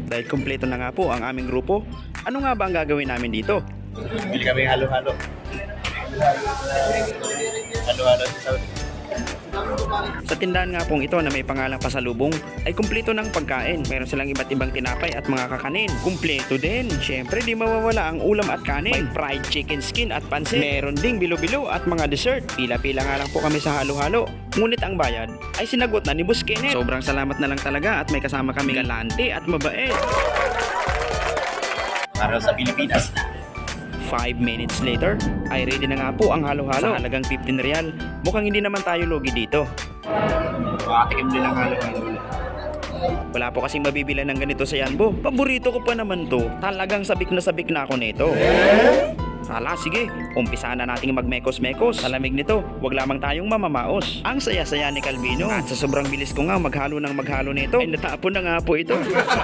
Dahil kumpleto na nga po ang aming grupo, ano nga ba ang gagawin namin dito? Bili kami halo-halo. Halo-halo sa Saudi. Sa tindahan nga pong ito na may pangalang pasalubong ay kumpleto ng pagkain. Meron silang iba't ibang tinapay at mga kakanin. Kumpleto din. Syempre di mawawala ang ulam at kanin. May fried chicken skin at pansit. Meron ding bilo-bilo at mga dessert. Pila-pila nga lang po kami sa halo-halo. Ngunit ang bayad ay sinagot na ni Boss Kenneth. Sobrang salamat na lang talaga at may kasama kami galante at mabait. Para sa Pilipinas. 5 minutes later, ay ready na nga po ang halo-halo. Sa halagang 15 real, mukhang hindi naman tayo lugi dito. Makatikim din ang halo-halo. Wala po kasing mabibilan ng ganito sa Yanbo. Paborito ko pa naman to. Talagang sabik na ako nito. Hala, sige, umpisa na nating magmekos-mekos. Sa lamig nito, wag lamang tayong mamamaos. Ang saya-saya ni Calvino. At sa sobrang bilis ko nga maghalo nito, ay natapon na nga po ito.